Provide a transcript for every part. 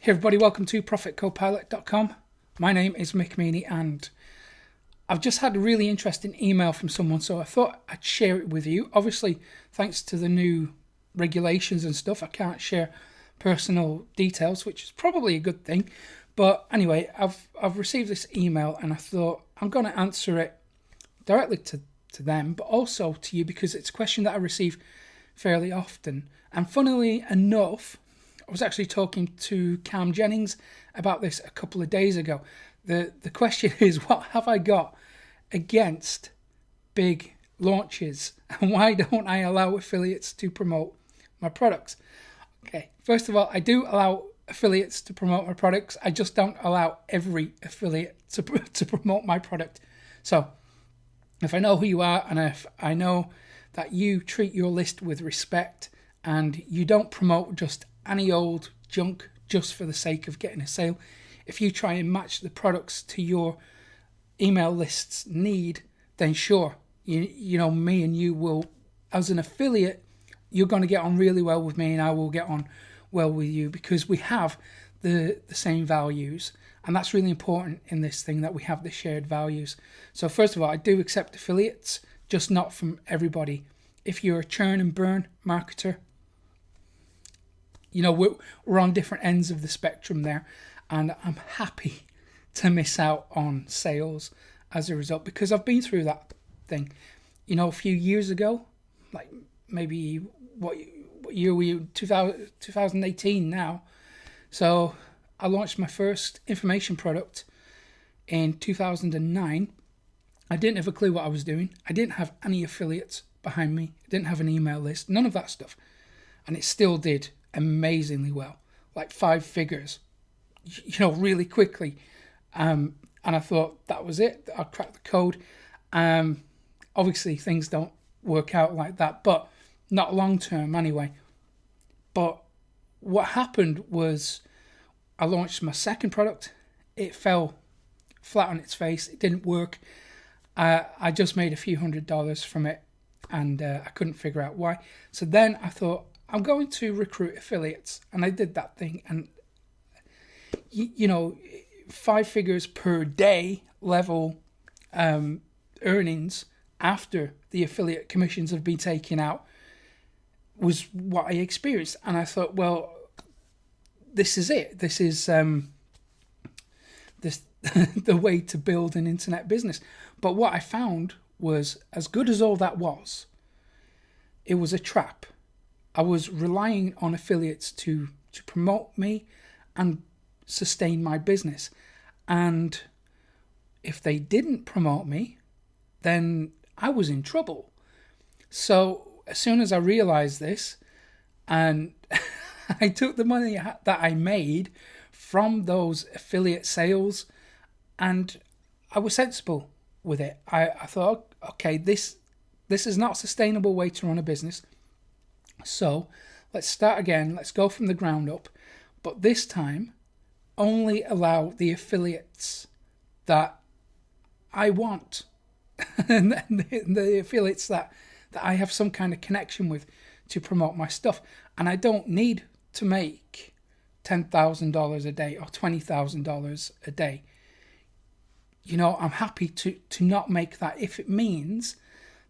Hey everybody, welcome to ProfitCopilot.com. My name is Mick Meaney and I've just had a really interesting email from someone, so I thought I'd share it with you. Obviously, thanks to the new regulations and stuff, I can't share personal details, which is probably a good thing. But anyway, I've received this email and I thought I'm going to answer it directly to them, but also to you because it's a question that I receive fairly often. And funnily enough, I was actually talking to Cam Jennings about this a couple of days ago. The question is, what have I got against big launches? And why don't I allow affiliates to promote my products? Okay, first of all, I do allow affiliates to promote my products. I just don't allow every affiliate to promote my product. So if I know who you are and if I know that you treat your list with respect and you don't promote just any old junk just for the sake of getting a sale, if you try and match the products to your email list's need, then sure, you know, me and you will, as an affiliate, you're going to get on really well with me and I will get on well with you because we have the same values. And that's really important in this thing, that we have the shared values. So first of all, I do accept affiliates, just not from everybody. If you're a churn and burn marketer, you know, we're on different ends of the spectrum there, and I'm happy to miss out on sales as a result because I've been through that thing. You know, a few years ago, like maybe what year were you? 2018 now. So I launched my first information product in 2009. I didn't have a clue what I was doing. I didn't have any affiliates behind me. I didn't have an email list, none of that stuff. And it still did amazingly well, like 5 figures, you know, really quickly. And I thought that was it. I cracked the code. Obviously, things don't work out like that, but not long term anyway. But what happened was I launched my second product. It fell flat on its face. It didn't work. I just made a few $100s from it, and I couldn't figure out why. So then I thought, I'm going to recruit affiliates, and I did that thing, and you know, 5 figures per day level earnings after the affiliate commissions have been taken out was what I experienced. And I thought, well, this is it. This is this the way to build an internet business. But what I found was, as good as all that was, it was a trap. I was relying on affiliates to promote me and sustain my business. And if they didn't promote me, then I was in trouble. So as soon as I realized this, and I took the money that I made from those affiliate sales and I was sensible with it. I thought, okay, this is not a sustainable way to run a business. So let's start again. Let's go from the ground up. But this time, only allow the affiliates that I want and the affiliates that I have some kind of connection with to promote my stuff. And I don't need to make $10,000 a day or $20,000 a day. You know, I'm happy to not make that if it means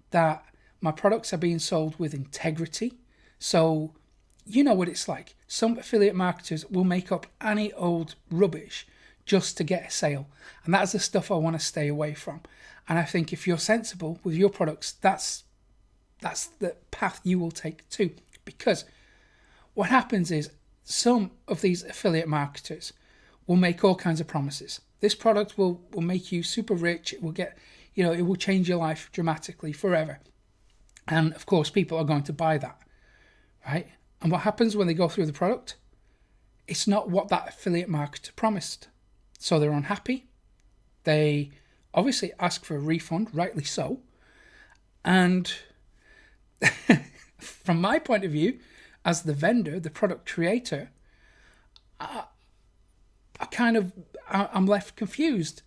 that my products are being sold with integrity. So you know what it's like. Some affiliate marketers will make up any old rubbish just to get a sale. And that's the stuff I want to stay away from. And I think if you're sensible with your products, that's the path you will take too. Because what happens is some of these affiliate marketers will make all kinds of promises. This product will make you super rich. It will get, you know, it will change your life dramatically forever. And of course, people are going to buy that. Right? And what happens when they go through the product? It's not what that affiliate marketer promised. So they're unhappy. They obviously ask for a refund, rightly so. And from my point of view, as the vendor, the product creator, I'm left confused,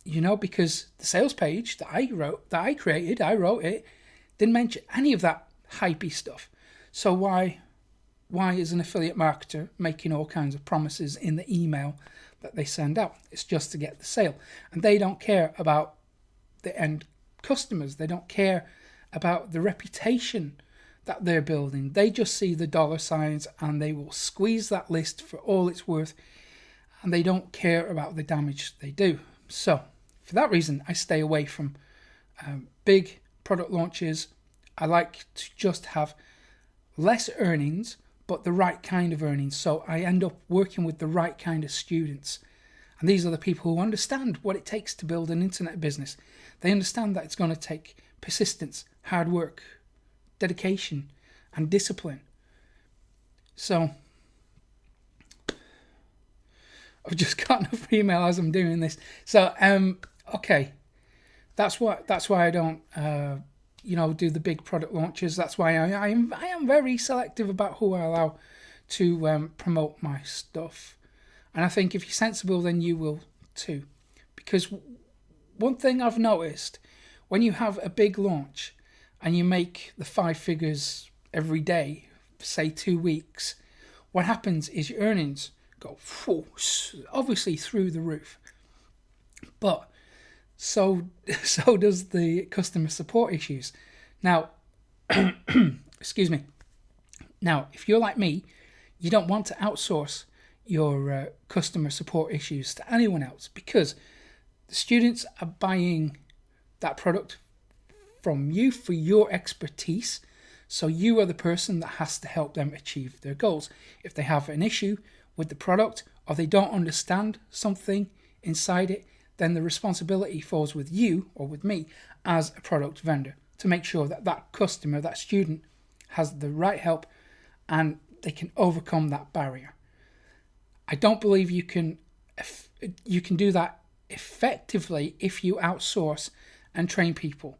you know, because the sales page that I wrote it, didn't mention any of that hypey stuff. So why why is an affiliate marketer making all kinds of promises in the email that they send out? It's just to get the sale. And they don't care about the end customers. They don't care about the reputation that they're building. They just see the dollar signs and they will squeeze that list for all it's worth, and they don't care about the damage they do. So for that reason, I stay away from big product launches. I like to just have less earnings, but the right kind of earnings. So I end up working with the right kind of students. And these are the people who understand what it takes to build an internet business. They understand that it's going to take persistence, hard work, dedication, and discipline. So I've just got another email as I'm doing this. So okay, that's why I don't do the big product launches. That's why I am very selective about who I allow to promote my stuff. And I think if you're sensible, then you will too. Because one thing I've noticed, when you have a big launch and you make the 5 figures every day, say 2 weeks, what happens is your earnings go obviously through the roof. But so does the customer support issues. Now, excuse me. Now, if you're like me, you don't want to outsource your customer support issues to anyone else, because the students are buying that product from you for your expertise. So you are the person that has to help them achieve their goals. If they have an issue with the product or they don't understand something inside it, then the responsibility falls with you or with me as a product vendor to make sure that that customer, that student, has the right help and they can overcome that barrier. I don't believe you can do that effectively if you outsource and train people.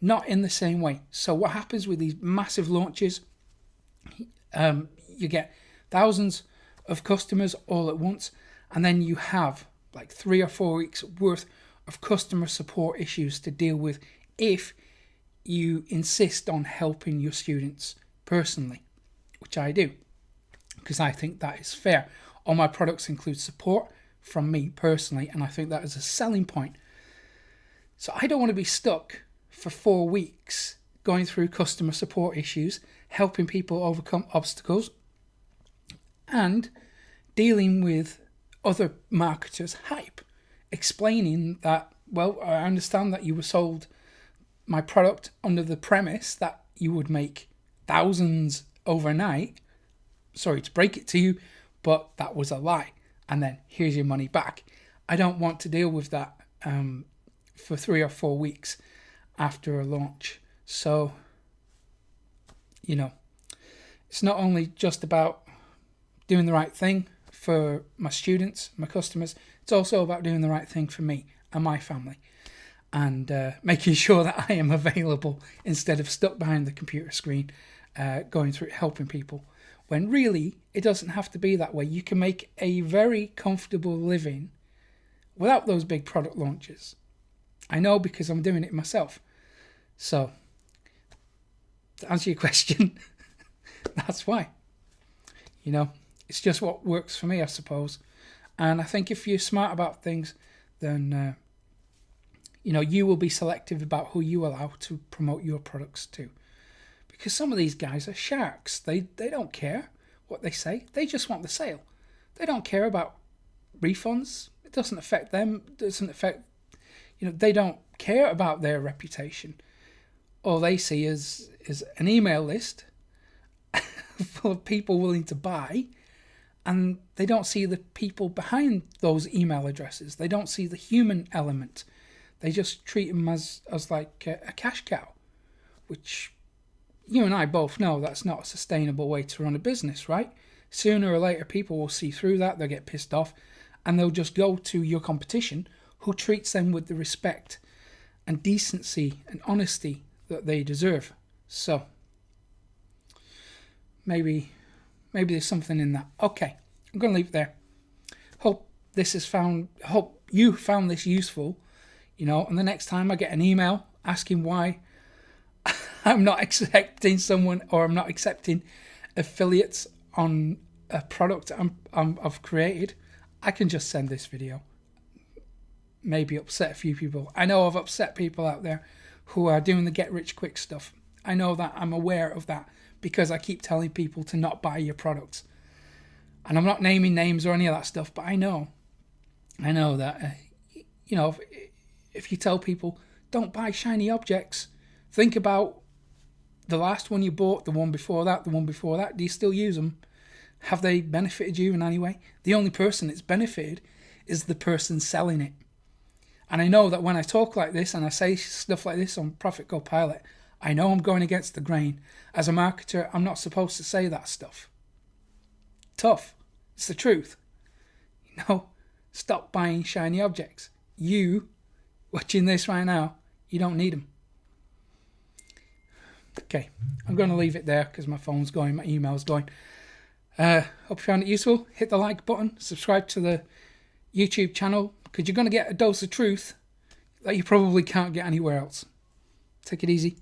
Not in the same way. So what happens with these massive launches, you get thousands of customers all at once, and then you have like 3 or 4 weeks worth of customer support issues to deal with if you insist on helping your students personally, which I do, because I think that is fair. All my products include support from me personally, and I think that is a selling point. So I don't want to be stuck for 4 weeks going through customer support issues, helping people overcome obstacles, and dealing with other marketers' hype, explaining that, well, I understand that you were sold my product under the premise that you would make thousands overnight. Sorry to break it to you, but that was a lie. And then here's your money back. I don't want to deal with that for 3 or 4 weeks after a launch. So, it's not only just about doing the right thing for my students, my customers, it's also about doing the right thing for me and my family, and making sure that I am available instead of stuck behind the computer screen going through helping people, when really it doesn't have to be that way. You can make a very comfortable living without those big product launches. I know, because I'm doing it myself. So, to answer your question, that's why. It's just what works for me, I suppose. And I think if you're smart about things, then, you will be selective about who you allow to promote your products to. Because some of these guys are sharks. They don't care what they say. They just want the sale. They don't care about refunds. It doesn't affect them. It doesn't affect, they don't care about their reputation. All they see is an email list full of people willing to buy, and they don't see the people behind those email addresses. They don't see the human element. They just treat them as like a cash cow, which you and I both know that's not a sustainable way to run a business, right? Sooner or later, people will see through that, they'll get pissed off, and they'll just go to your competition, who treats them with the respect and decency and honesty that they deserve. So, maybe there's something in that. Okay, I'm going to leave it there. Hope you found this useful, and the next time I get an email asking why I'm not accepting someone, or I'm not accepting affiliates on a product I've created, I can just send this video. Maybe upset a few people. I know I've upset people out there who are doing the get rich quick stuff. I know that. I'm aware of that because I keep telling people to not buy your products. And I'm not naming names or any of that stuff, but I know that, if you tell people, don't buy shiny objects, think about the last one you bought, the one before that, do you still use them? Have they benefited you in any way? The only person it's benefited is the person selling it. And I know that when I talk like this and I say stuff like this on Profit Go Pilot, I know I'm going against the grain. As a marketer, I'm not supposed to say that stuff. Tough. It's the truth. Stop buying shiny objects. You, watching this right now, you don't need them. Okay, I'm going to leave it there because my phone's going, my email's going. Hope you found it useful. Hit the like button, subscribe to the YouTube channel, because you're going to get a dose of truth that you probably can't get anywhere else. Take it easy.